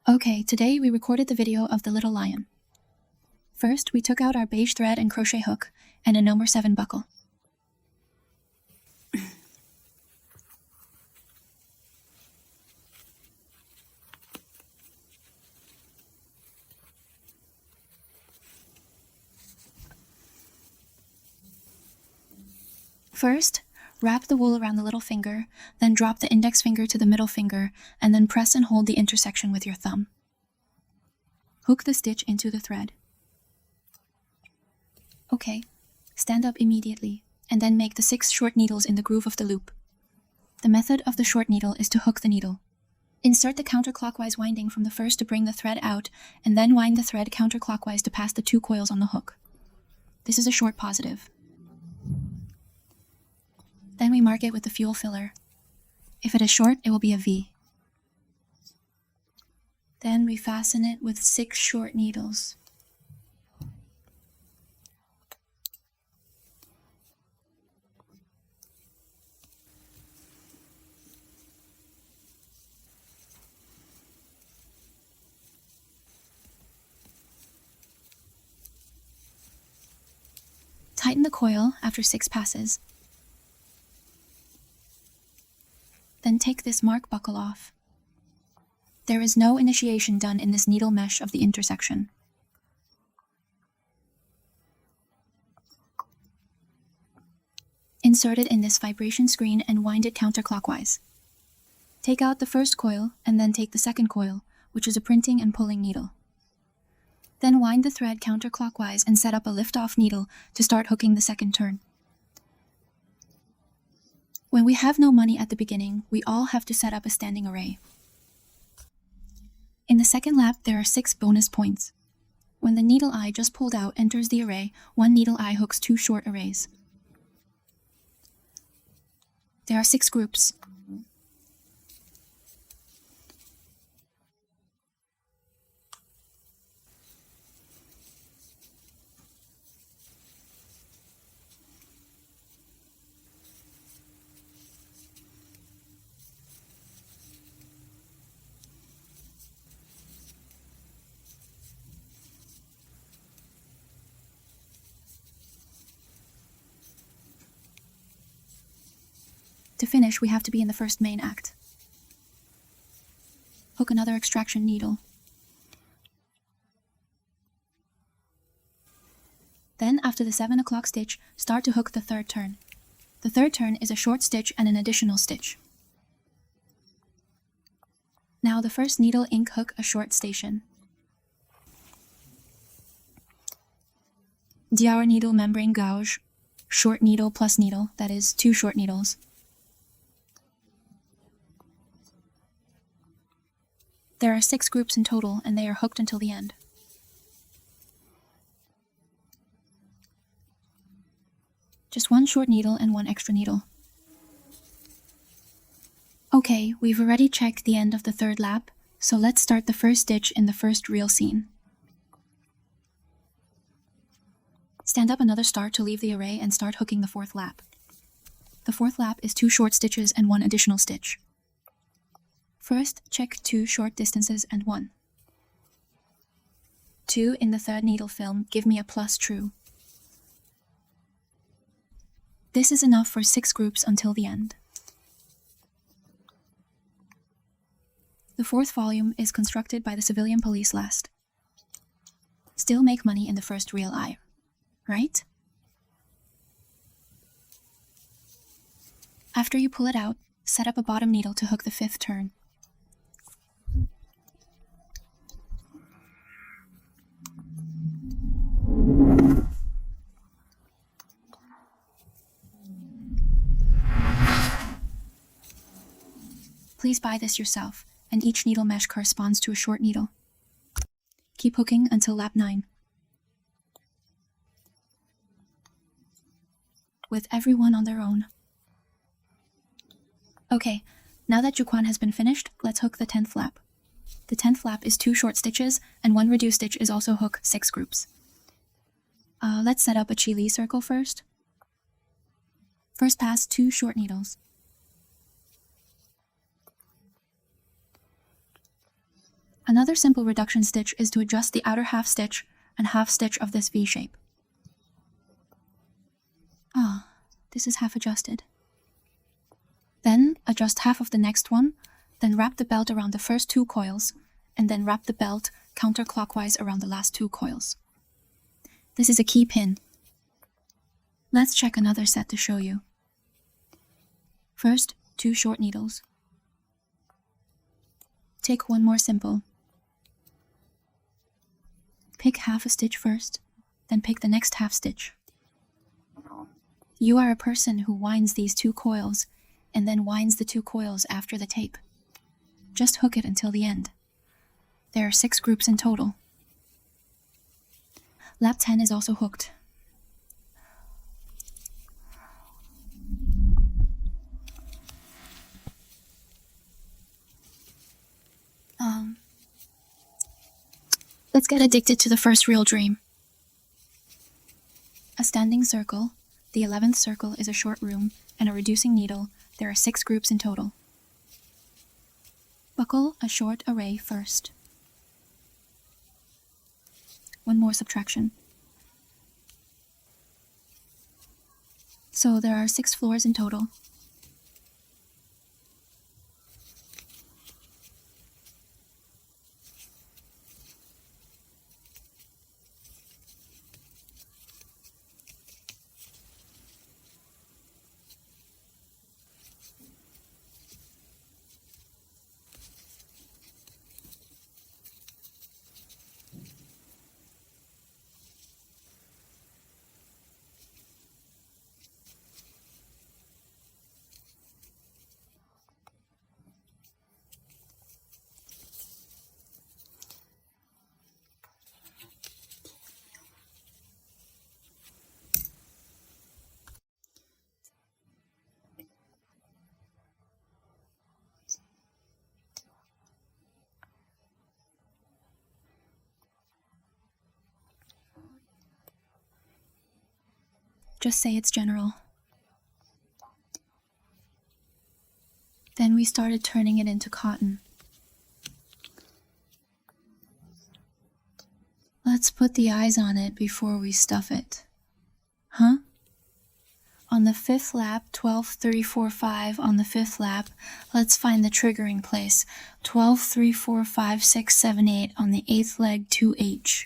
Okay, today we recorded the video of the little lion. First, we took out our beige thread and crochet hook and a number 7 buckle. First, wrap the wool around the little finger, then drop the index finger to the middle finger, and then press and hold the intersection with your thumb. Hook the stitch into the thread. Okay, stand up immediately, and then make the 6 short needles in the groove of the loop. The method of the short needle is to hook the needle. Insert the counterclockwise winding from the first to bring the thread out, and then wind the thread counterclockwise to pass the 2 coils on the hook. This is a short positive. Then we mark it with the fuel filler. If it is short, it will be a V. Then we fasten it with 6 short needles. Tighten the coil after 6 passes. Then take this mark buckle off. There is no initiation done in this needle mesh of the intersection. Insert it in this vibration screen and wind it counterclockwise. Take out the first coil and then take the second coil, which is a printing and pulling needle. Then wind the thread counterclockwise and set up a lift-off needle to start hooking the second turn. When we have no money at the beginning, we all have to set up a standing array. In the second lap, there are 6 bonus points. When the needle eye just pulled out enters the array, one needle eye hooks 2 short arrays. There are 6 groups. To finish, we have to be in the first main act. Hook another extraction needle. Then, after the 7 o'clock stitch, start to hook the third turn. The third turn is a short stitch and an additional stitch. Now the first needle ink hook a short station. Diarra needle membrane gouge, short needle plus needle, that is 2 short needles. There are 6 groups in total, and they are hooked until the end. Just 1 short needle and 1 extra needle. Okay, we've already checked the end of the third lap, so let's start the first stitch in the first real seam. Stand up another start to leave the array and start hooking the 4th lap. The 4th lap is 2 short stitches and 1 additional stitch. First, check 2 short distances and 1. 2 in the third needle film give me a plus true. This is enough for 6 groups until the end. The 4th volume is constructed by the civilian police last. Still make money in the first real eye, right? After you pull it out, set up a bottom needle to hook the 5th turn. Please buy this yourself, and each needle mesh corresponds to a short needle. Keep hooking until lap 9. With everyone on their own. Okay, now that Juquan has been finished, let's hook the 10th lap. The 10th lap is 2 short stitches, and 1 reduced stitch is also hook 6 groups. Let's set up a Chi Li circle first. First pass 2 short needles. Another simple reduction stitch is to adjust the outer half stitch and half stitch of this V shape. This is half adjusted. Then adjust half of the next one, then wrap the belt around the first 2 coils, and then wrap the belt counterclockwise around the last 2 coils. This is a key pin. Let's check another set to show you. First, 2 short needles. Take one more simple. Pick half a stitch first, then pick the next half stitch. You are a person who winds these 2 coils and then winds the 2 coils after the tape. Just hook it until the end. There are 6 groups in total. Lap 10 is also hooked. Let's get addicted to the first real dream. A standing circle, the 11th circle is a short room, and a reducing needle. There are 6 groups in total. Buckle a short array first. One more subtraction. So there are 6 floors in total. Just say it's general. Then we started turning it into cotton. Let's put the eyes on it before we stuff it. Huh? On the 5th lap, 12, 3, 4, 5. On the 5th lap, let's find the triggering place. 12, 3, 4, 5, 6, 7, 8. On the 8th leg, 2H.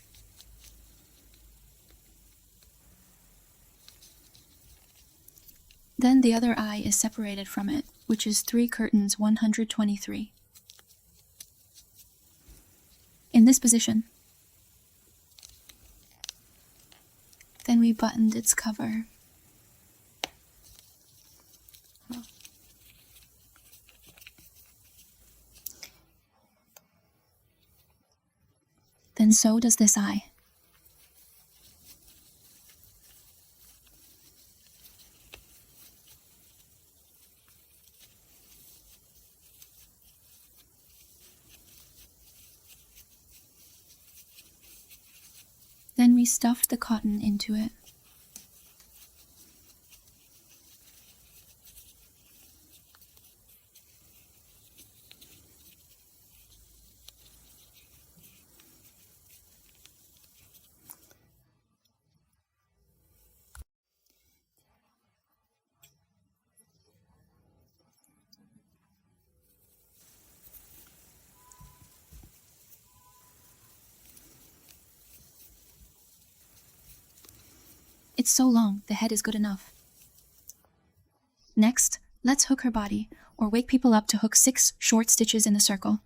Then the other eye is separated from it, which is 3 curtains, 123. In this position. Then we buttoned its cover. Then so does this eye. Then we stuffed the cotton into it. It's so long, the head is good enough. Next, let's hook her body, or wake people up to hook 6 short stitches in the circle.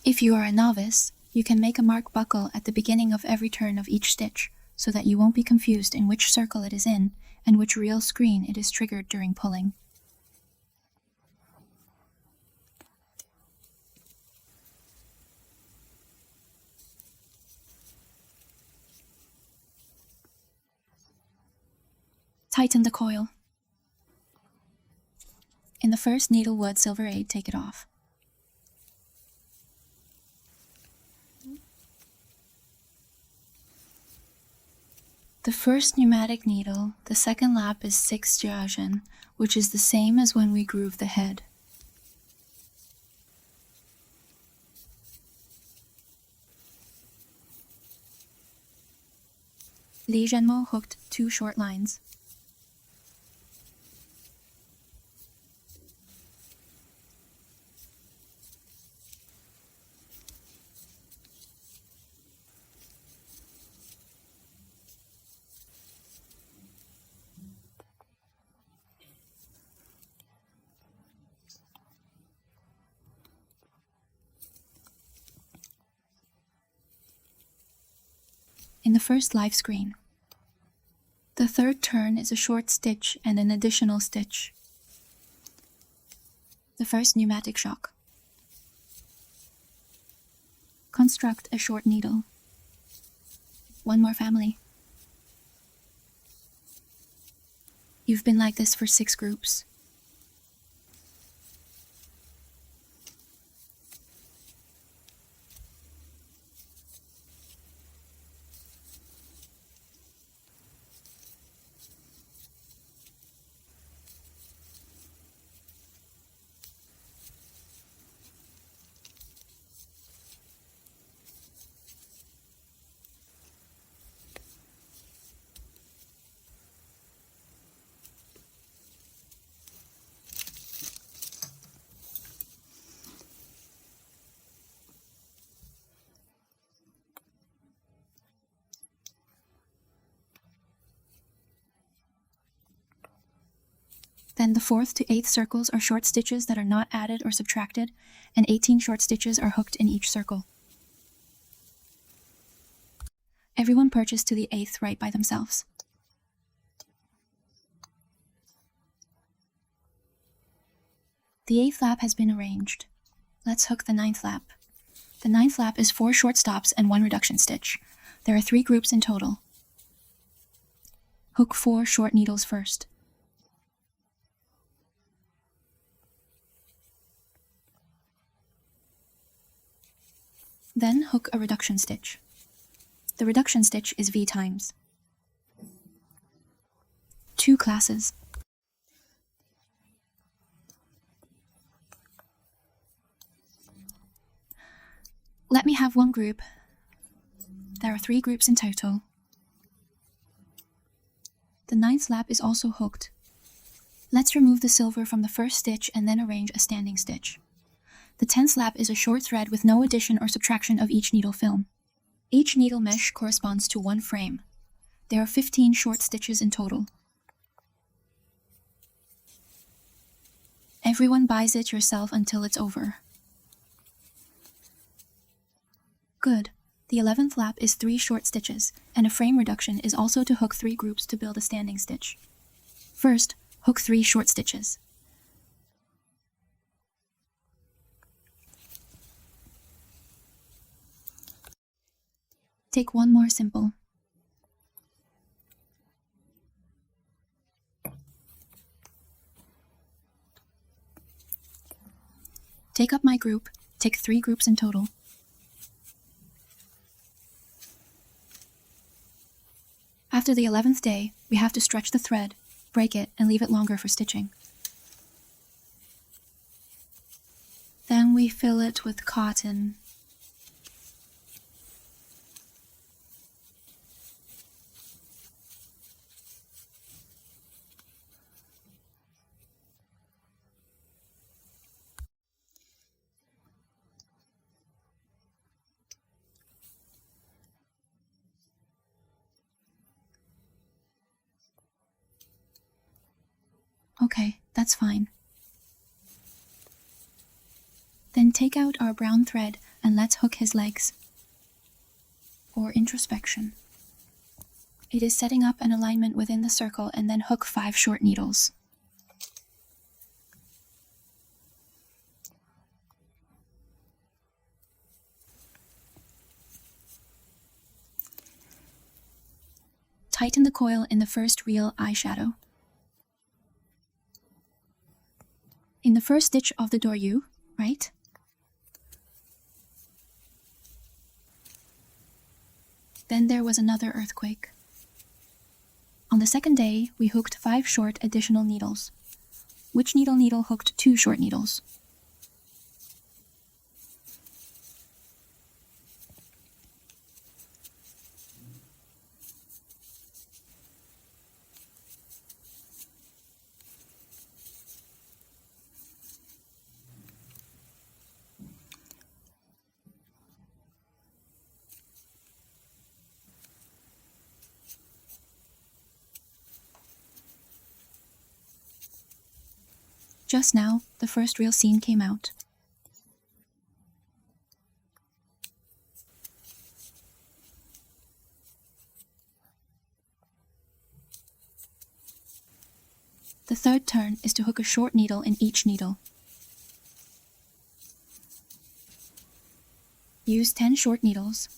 If you are a novice, you can make a mark buckle at the beginning of every turn of each stitch, so that you won't be confused in which circle it is in and which real screen it is triggered during pulling. Tighten the coil. In the first needlewood silver 8, take it off. The first pneumatic needle, the second lap is 6 jiaxuan, which is the same as when we groove the head. Li Zhenmo hooked 2 short lines. In the first live screen, the third turn is a short stitch and an additional stitch. The first pneumatic shock. Construct a short needle. One more family. You've been like this for 6 groups. Then the 4th to 8th circles are short stitches that are not added or subtracted, and 18 short stitches are hooked in each circle. Everyone purchase to the 8th right by themselves. The 8th lap has been arranged. Let's hook the 9th lap. The 9th lap is 4 short stops and 1 reduction stitch. There are 3 groups in total. Hook 4 short needles first. Then hook a reduction stitch. The reduction stitch is V times. 2 classes. Let me have 1 group. There are 3 groups in total. The 9th lap is also hooked. Let's remove the silver from the first stitch and then arrange a standing stitch. The 10th lap is a short thread with no addition or subtraction of each needle film. Each needle mesh corresponds to 1 frame. There are 15 short stitches in total. Everyone buys it yourself until it's over. Good. The 11th lap is 3 short stitches, and a frame reduction is also to hook 3 groups to build a standing stitch. First, hook 3 short stitches. Take 1 more simple. Take up my group, take 3 groups in total. After the 11th day, we have to stretch the thread, break it, and leave it longer for stitching. Then we fill it with cotton. Okay, that's fine. Then take out our brown thread and let's hook his legs. Or introspection. It is setting up an alignment within the circle and then hook 5 short needles. Tighten the coil in the first real eyeshadow. In the first stitch of the doryu, right? Then there was another earthquake. On the second day, we hooked 5 short additional needles. Which needle hooked 2 short needles? Just now, the first real scene came out. The third turn is to hook a short needle in each needle. Use 10 short needles.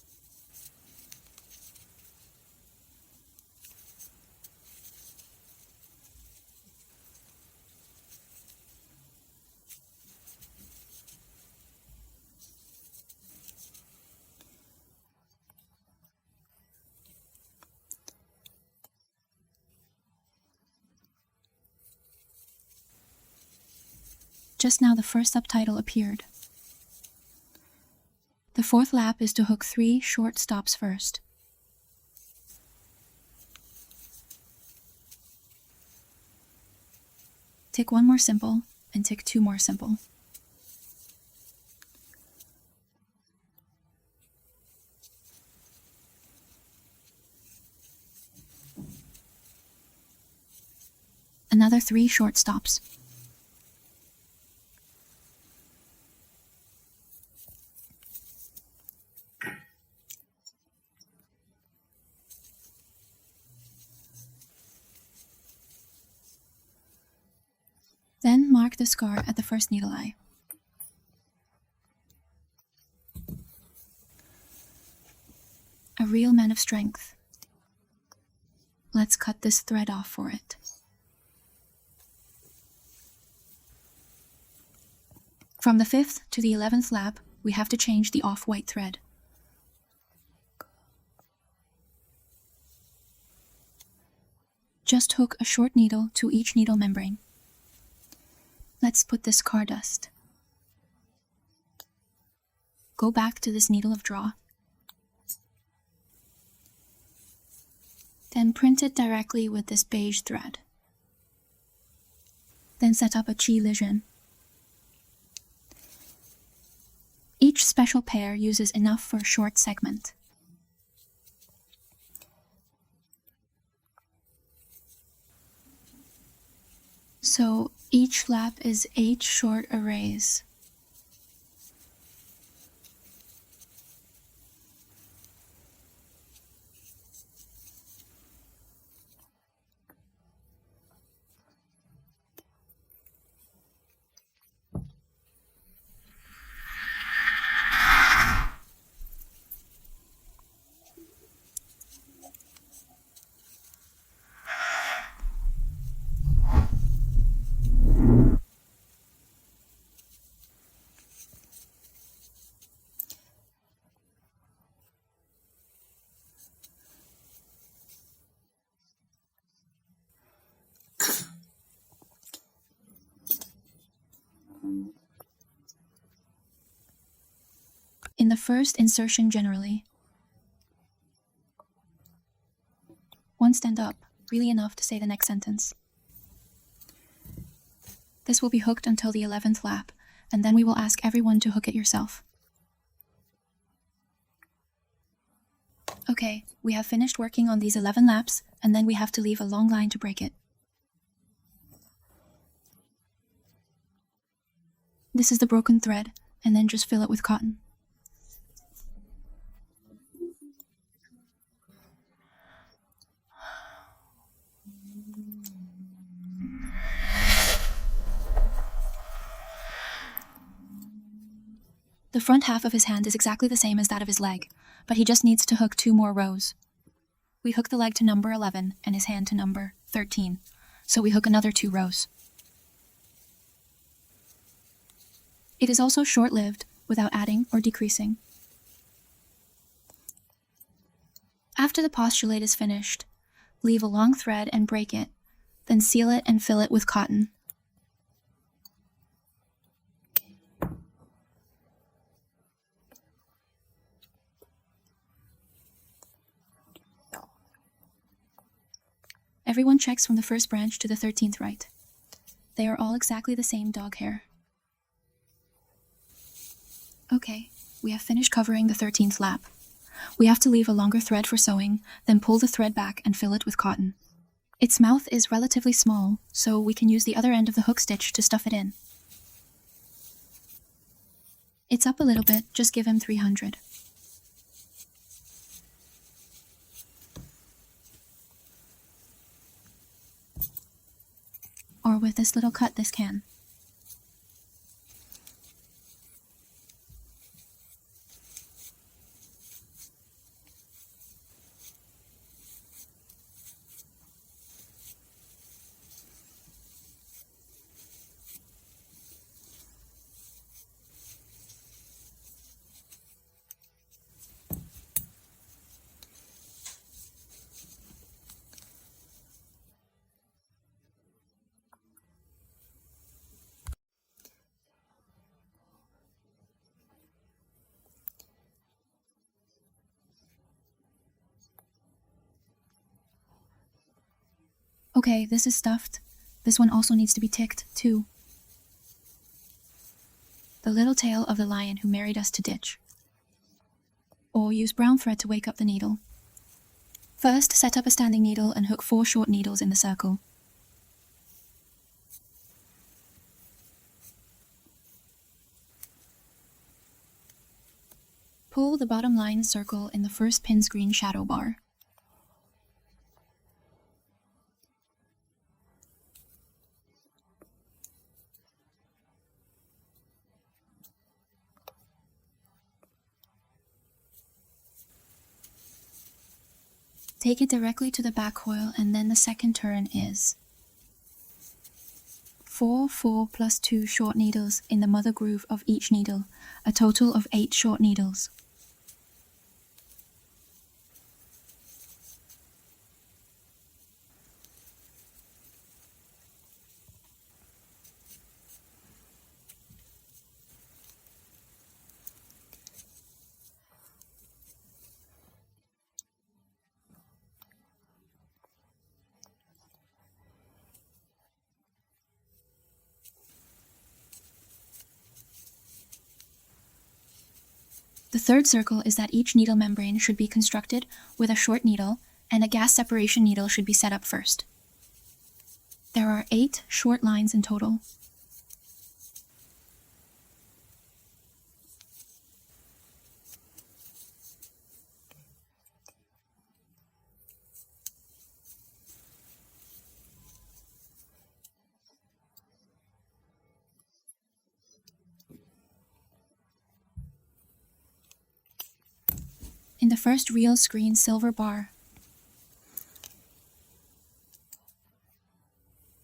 Just now the first subtitle appeared. The fourth lap is to hook 3 short stops first. Tick 1 more simple and tick 2 more simple. Another 3 short stops. Then mark the scar at the first needle eye. A real man of strength. Let's cut this thread off for it. From the 5th to the 11th lap, we have to change the off-white thread. Just hook a short needle to each needle membrane. Let's put this car dust. Go back to this needle of draw. Then print it directly with this beige thread. Then set up a chi lision. Each special pair uses enough for a short segment. So each lap is 8 short arrays. In the first insertion generally, one stand up, really enough to say the next sentence. This will be hooked until the 11th lap, and then we will ask everyone to hook it yourself. Okay, we have finished working on these 11 laps, and then we have to leave a long line to break it. This is the broken thread, and then just fill it with cotton. The front half of his hand is exactly the same as that of his leg, but he just needs to hook 2 more rows. We hook the leg to number 11 and his hand to number 13, so we hook another 2 rows. It is also short-lived, without adding or decreasing. After the postulate is finished, Leave a long thread and break it, then seal it and fill it with cotton. Everyone checks from the first branch to the 13th right. They are all exactly the same dog hair. Okay, we have finished covering the 13th lap. We have to leave a longer thread for sewing, then pull the thread back and fill it with cotton. Its mouth is relatively small, so we can use the other end of the hook stitch to stuff it in. It's up a little bit, just give him 300. Or with this little cut, this can. Okay, this is stuffed. This one also needs to be ticked, too. The little tail of the lion who married us to ditch. Or use brown thread to wake up the needle. First, set up a standing needle and hook 4 short needles in the circle. Pull the bottom line circle in the first pin's green shadow bar. Take it directly to the back coil, and then the second turn is 4, 4 plus 2 short needles in the mother groove of each needle, a total of 8 short needles. The third circle is that each needle membrane should be constructed with a short needle, and a gas separation needle should be set up first. There are 8 short lines in total. In the first real screen silver bar,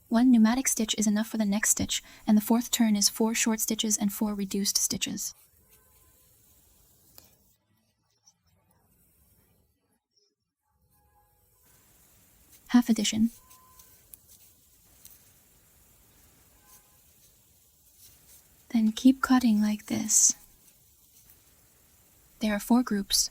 1 pneumatic stitch is enough for the next stitch, and the fourth turn is 4 short stitches and 4 reduced stitches. Half addition. Then keep cutting like this. There are 4 groups.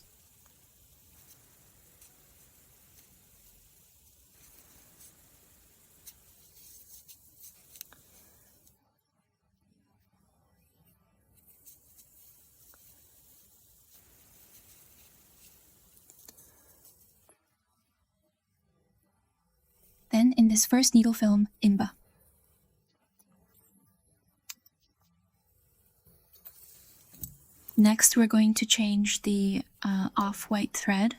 Then in this first needle film, Imba. Next, we're going to change the off-white thread.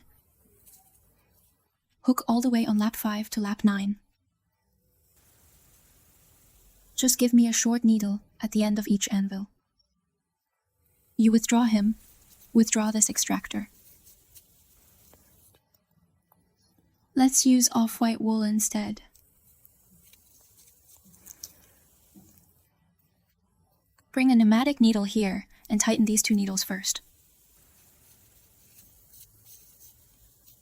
Hook all the way on lap 5 to lap 9. Just give me a short needle at the end of each anvil. You withdraw him, withdraw this extractor. Let's use off-white wool instead. Bring a pneumatic needle here and tighten these 2 needles first.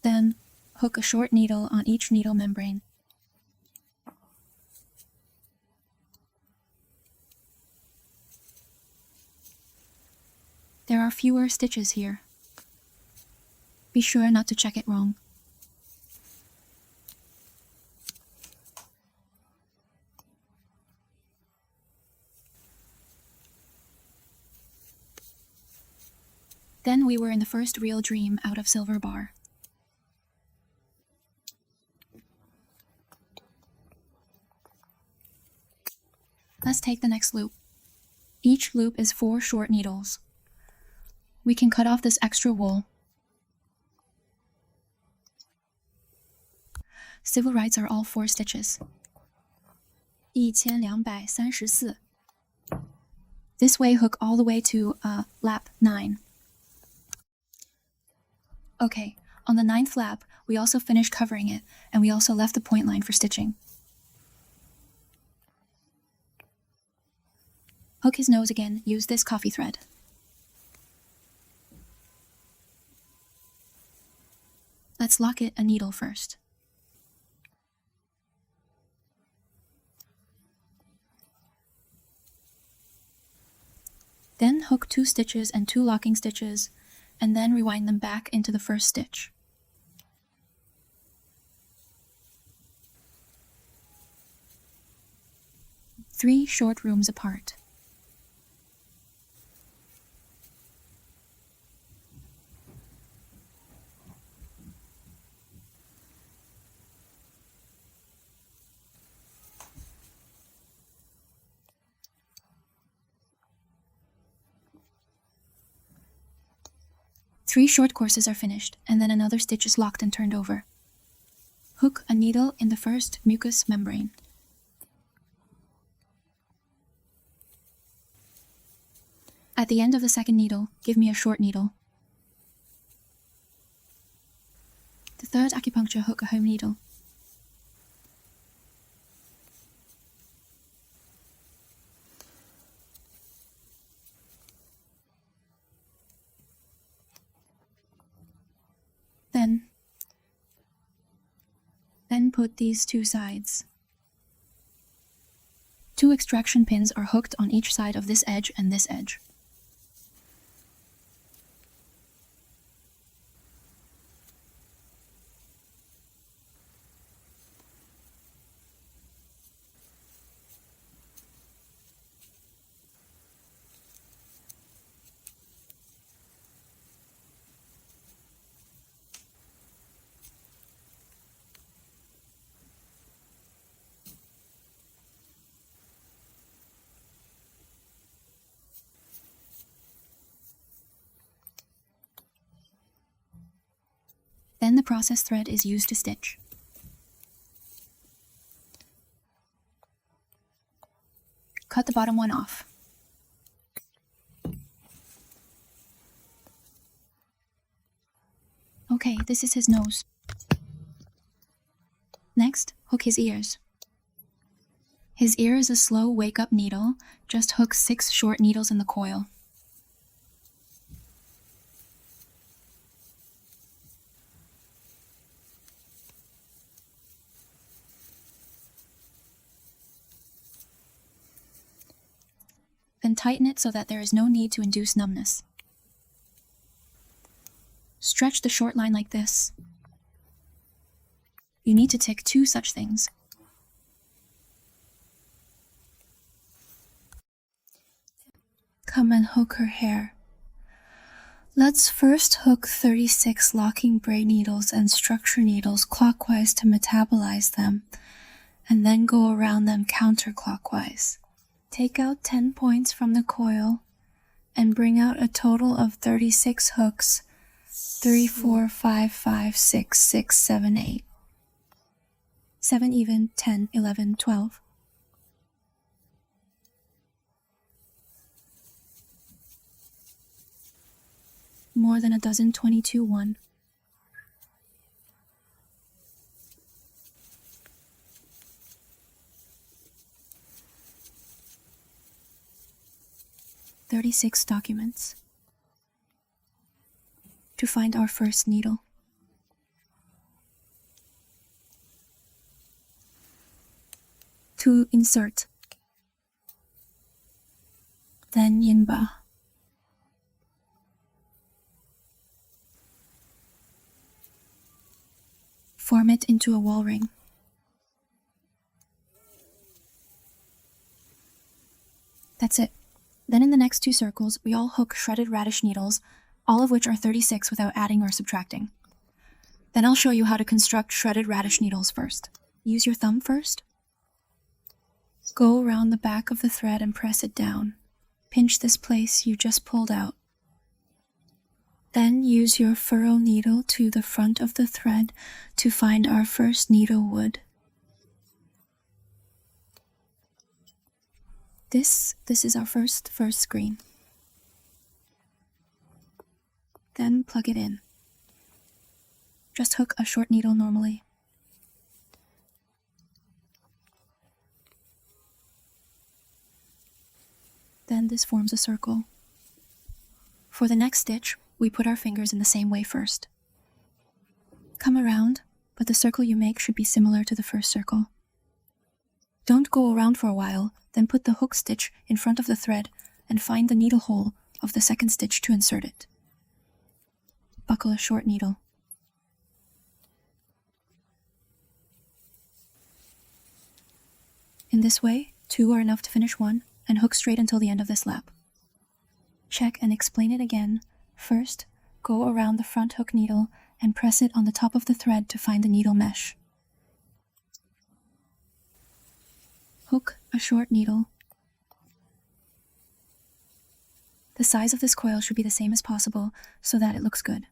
Then hook a short needle on each needle membrane. There are fewer stitches here. Be sure not to check it wrong. Then we were in the first real dream out of Silver Bar. Let's take the next loop. Each loop is 4 short needles. We can cut off this extra wool. Civil rights are all 4 stitches. 1234. This way hook all the way to lap 9. Okay, on the 9th lap, we also finished covering it, and we also left the point line for stitching. Hook his nose again, use this coffee thread. Let's lock it a needle first. Then hook 2 stitches and 2 locking stitches, and then rewind them back into the first stitch. Three short rooms apart. Three short courses are finished, and then another stitch is locked and turned over. Hook a needle in the first mucous membrane. At the end of the second needle, give me a short needle. The third acupuncture, hook a home needle. Then put these 2 sides. 2 extraction pins are hooked on each side of this edge and this edge. Then the process thread is used to stitch. Cut the bottom one off. Okay, this is his nose. Next, hook his ears. His ear is a slow wake-up needle. Just hook 6 short needles in the coil. Then tighten it so that there is no need to induce numbness. Stretch the short line like this. You need to tick 2 such things. Come and hook her hair. Let's first hook 36 locking braid needles and structure needles clockwise to metabolize them, and then go around them counterclockwise. Take out 10 points from the coil and bring out a total of 36 hooks. 3, 4, 5, 5, 6, 6, 7, 8. 7 even, 10, 11, 12. More than a dozen, 22, 1. "36 documents to find our first needle. To insert. Then yinba. Form it into a wall ring. That's it. Then in the next two circles, we all hook shredded radish needles, all of which are 36 without adding or subtracting. Then I'll show you how to construct shredded radish needles first. Use your thumb first. Go around the back of the thread and press it down. Pinch this place you just pulled out. Then use your furrow needle to the front of the thread to find our first needle wood. This is our first screen. Then plug it in. Just hook a short needle normally. Then this forms a circle. For the next stitch, we put our fingers in the same way first. Come around, but the circle you make should be similar to the first circle. Don't go around for a while, then put the hook stitch in front of the thread and find the needle hole of the second stitch to insert it. Buckle a short needle. In this way, two are enough to finish one, and hook straight until the end of this lap. Check and explain it again. First, go around the front hook needle and press it on the top of the thread to find the needle mesh. Hook a short needle. The size of this coil should be the same as possible so that it looks good.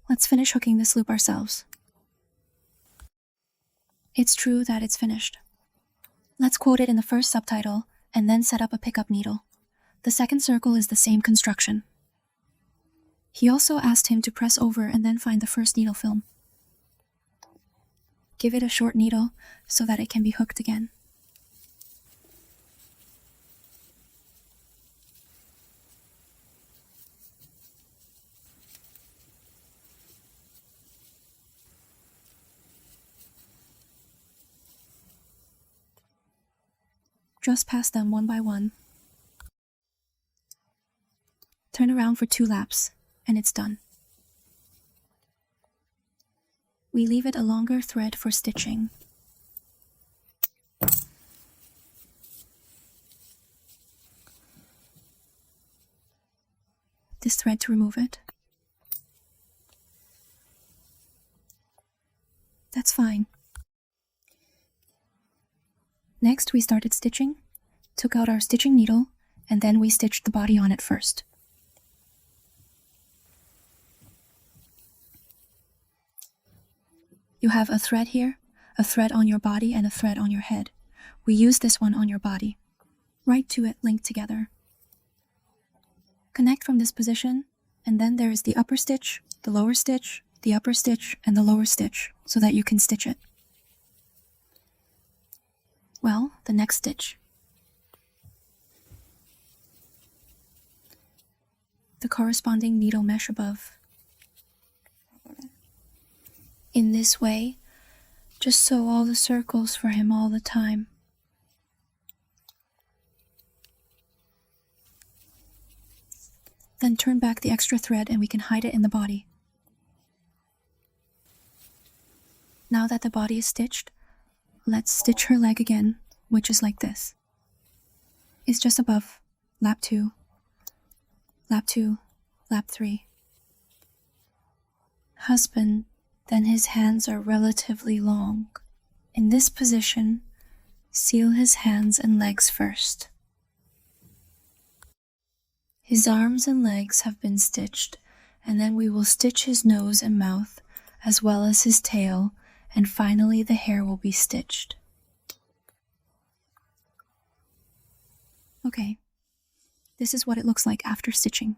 Let's finish hooking this loop ourselves. It's true that it's finished. Let's quote it in the first subtitle and then set up a pickup needle. The second circle is the same construction. He also asked him to press over and then find the first needle film. Give it a short needle so that it can be hooked again. Just pass them one by one. Turn around for 2 laps, and it's done. We leave it a longer thread for stitching. This thread to remove it. That's fine. Next, we started stitching, took out our stitching needle, and then we stitched the body on it first. You have a thread here, a thread on your body, and a thread on your head. We use this one on your body. Right to it linked together. Connect from this position, and then there is the upper stitch, the lower stitch, the upper stitch, and the lower stitch, so that you can stitch it. Well, the next stitch. The corresponding needle mesh above. In this way, just sew all the circles for him all the time. Then turn back the extra thread and we can hide it in the body. Now that the body is stitched, let's stitch her leg again, which is like this. It's just above, lap 2, lap 2, lap 3. Husband, then his hands are relatively long. In this position, seal his hands and legs first. His arms and legs have been stitched, and then we will stitch his nose and mouth, as well as his tail, and finally the hair will be stitched. Okay, this is what it looks like after stitching.